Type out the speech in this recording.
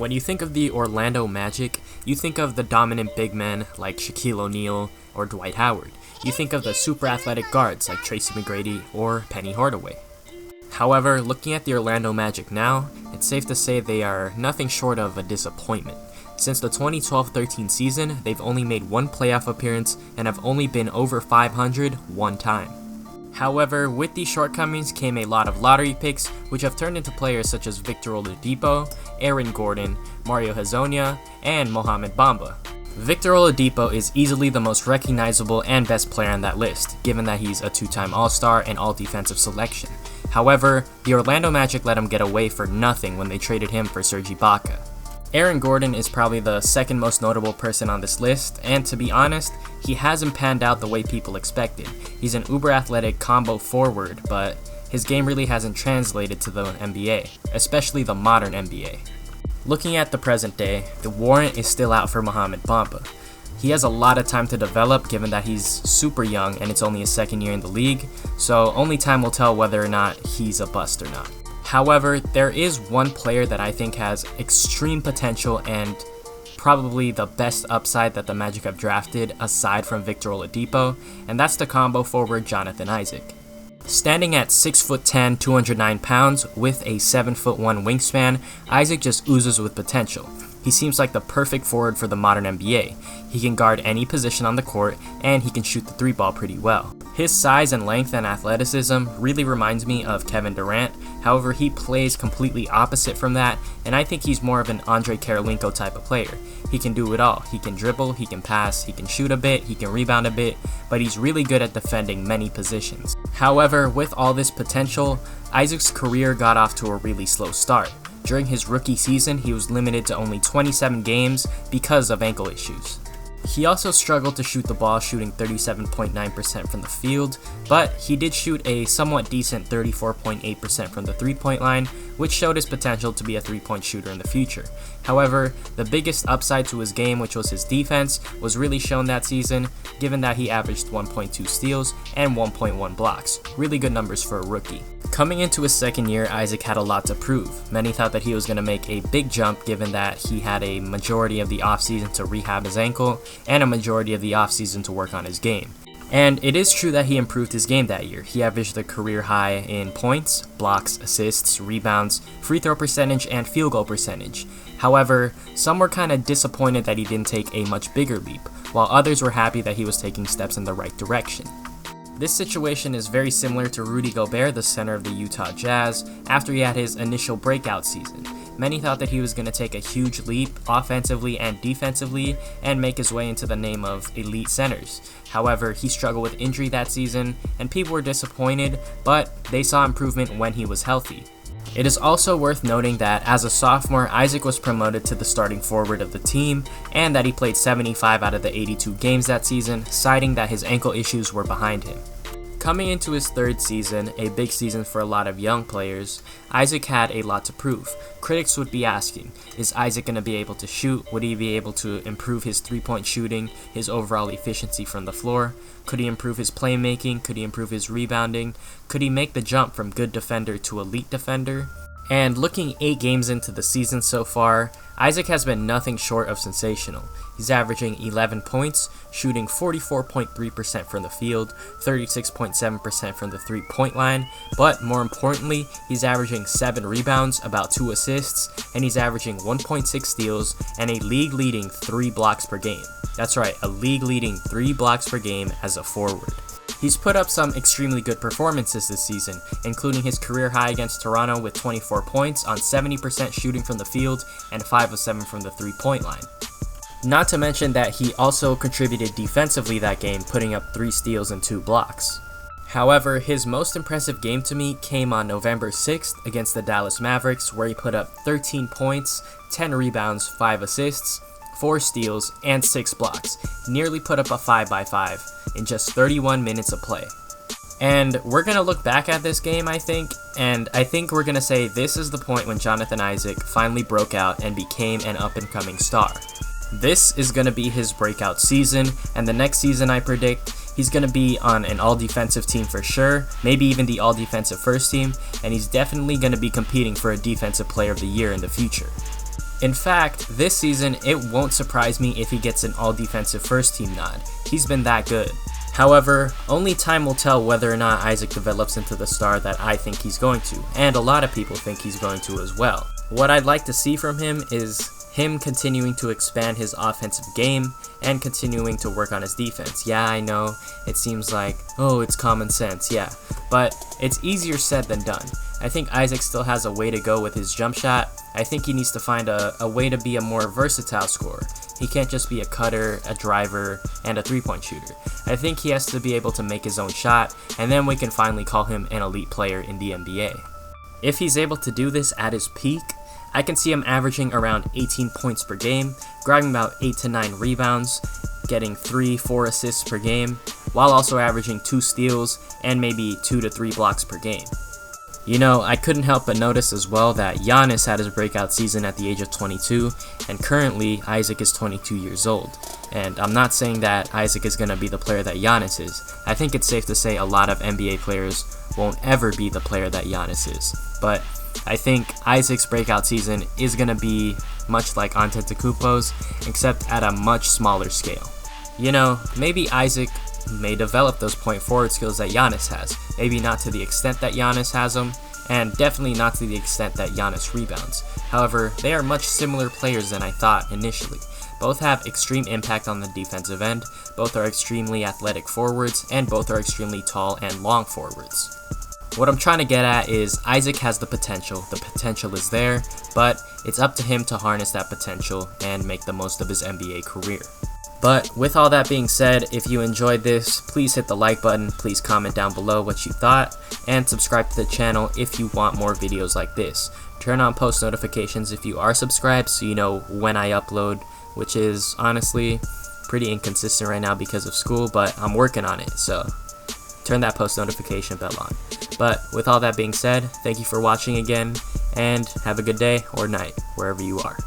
When you think of the Orlando Magic, you think of the dominant big men like Shaquille O'Neal or Dwight Howard. You think of the super athletic guards like Tracy McGrady or Penny Hardaway. However, looking at the Orlando Magic now, it's safe to say they are nothing short of a disappointment. Since the 2012-13 season, they've only made one playoff appearance and have only been over 500 one time. However, with these shortcomings came a lot of lottery picks, which have turned into players such as Victor Oladipo, Aaron Gordon, Mario Hezonja, and Mohamed Bamba. Victor Oladipo is easily the most recognizable and best player on that list, given that he's a two-time All-Star and All-Defensive selection. However, the Orlando Magic let him get away for nothing when they traded him for Serge Ibaka. Aaron Gordon is probably the second most notable person on this list, and to be honest, he hasn't panned out the way people expected. He's an uber-athletic combo forward, but his game really hasn't translated to the NBA, especially the modern NBA. Looking at the present day, the warrant is still out for Mohamed Bamba. He has a lot of time to develop given that he's super young and it's only his second year in the league, so only time will tell whether or not he's a bust or not. However, there is one player that I think has extreme potential and probably the best upside that the Magic have drafted aside from Victor Oladipo, and that's the combo forward Jonathan Isaac. Standing at 6'10", 209 pounds with a 7'1" wingspan, Isaac just oozes with potential. He seems like the perfect forward for the modern NBA. He can guard any position on the court, and he can shoot the three ball pretty well. His size and length and athleticism really reminds me of Kevin Durant. However, he plays completely opposite from that, and I think he's more of an Andre Karolinko type of player. He can do it all. He can dribble, he can pass, he can shoot a bit, he can rebound a bit, but he's really good at defending many positions. However, with all this potential, Isaac's career got off to a really slow start. During his rookie season, he was limited to only 27 games because of ankle issues. He also struggled to shoot the ball, shooting 37.9% from the field, but he did shoot a somewhat decent 34.8% from the three-point line, which showed his potential to be a three-point shooter in the future. However, the biggest upside to his game, which was his defense, was really shown that season, given that he averaged 1.2 steals and 1.1 blocks. Really good numbers for a rookie. Coming into his second year, Isaac had a lot to prove. Many thought that he was going to make a big jump given that he had a majority of the offseason to rehab his ankle and a majority of the offseason to work on his game. And it is true that he improved his game that year. He averaged a career high in points, blocks, assists, rebounds, free throw percentage, and field goal percentage. However, some were kind of disappointed that he didn't take a much bigger leap, while others were happy that he was taking steps in the right direction. This situation is very similar to Rudy Gobert, the center of the Utah Jazz, after he had his initial breakout season. Many thought that he was going to take a huge leap offensively and defensively and make his way into the name of elite centers. However, he struggled with injury that season, and people were disappointed, but they saw improvement when he was healthy. It is also worth noting that as a sophomore, Isaac was promoted to the starting forward of the team, and that he played 75 out of the 82 games that season, citing that his ankle issues were behind him. Coming into his third season, a big season for a lot of young players, Isaac had a lot to prove. Critics would be asking, is Isaac going to be able to shoot? Would he be able to improve his three-point shooting, his overall efficiency from the floor? Could he improve his playmaking? Could he improve his rebounding? Could he make the jump from good defender to elite defender? And looking 8 games into the season so far, Isaac has been nothing short of sensational. He's averaging 11 points, shooting 44.3% from the field, 36.7% from the three-point line, but more importantly, he's averaging 7 rebounds, about 2 assists, and he's averaging 1.6 steals and a league-leading 3 blocks per game. That's right, a league-leading 3 blocks per game as a forward. He's put up some extremely good performances this season, including his career high against Toronto with 24 points on 70% shooting from the field and 5 of 7 from the three-point line. Not to mention that he also contributed defensively that game, putting up 3 steals and 2 blocks. However, his most impressive game to me came on November 6th against the Dallas Mavericks, where he put up 13 points, 10 rebounds, 5 assists, 4 steals, and 6 blocks. Nearly put up a 5x5 in just 31 minutes of play. And we're going to look back at this game, I think, and I think we're going to say this is the point when Jonathan Isaac finally broke out and became an up-and-coming star. This is going to be his breakout season, and the next season I predict he's going to be on an all-defensive team for sure, maybe even the all-defensive first team, and he's definitely going to be competing for a Defensive Player of the Year in the future. In fact, this season, it won't surprise me if he gets an all-defensive first team nod. He's been that good. However, only time will tell whether or not Isaac develops into the star that I think he's going to, and a lot of people think he's going to as well. What I'd like to see from him is him continuing to expand his offensive game and continuing to work on his defense. Yeah, I know, it seems like, oh, it's common sense, yeah, but it's easier said than done. I think Isaac still has a way to go with his jump shot. I think he needs to find a way to be a more versatile scorer. He can't just be a cutter, a driver, and a three-point shooter. I think he has to be able to make his own shot, and then we can finally call him an elite player in the NBA. If he's able to do this at his peak, I can see him averaging around 18 points per game, grabbing about 8 to 9 rebounds, getting 3-4 assists per game, while also averaging 2 steals and maybe 2 to 3 blocks per game. You know, I couldn't help but notice as well that Giannis had his breakout season at the age of 22, and currently Isaac is 22 years old. And I'm not saying that Isaac is going to be the player that Giannis is. I think it's safe to say a lot of NBA players won't ever be the player that Giannis is. But I think Isaac's breakout season is going to be much like Antetokounmpo's, except at a much smaller scale. You know, maybe Isaac may develop those point forward skills that Giannis has. Maybe not to the extent that Giannis has them, and definitely not to the extent that Giannis rebounds. However, they are much similar players than I thought initially. Both have extreme impact on the defensive end, both are extremely athletic forwards, and both are extremely tall and long forwards. What I'm trying to get at is Isaac has the potential is there, but it's up to him to harness that potential and make the most of his NBA career. But with all that being said, if you enjoyed this, please hit the like button, please comment down below what you thought, and subscribe to the channel if you want more videos like this. Turn on post notifications if you are subscribed so you know when I upload, which is honestly pretty inconsistent right now because of school, but I'm working on it, so turn that post notification bell on. But with all that being said, thank you for watching again, and have a good day or night, wherever you are.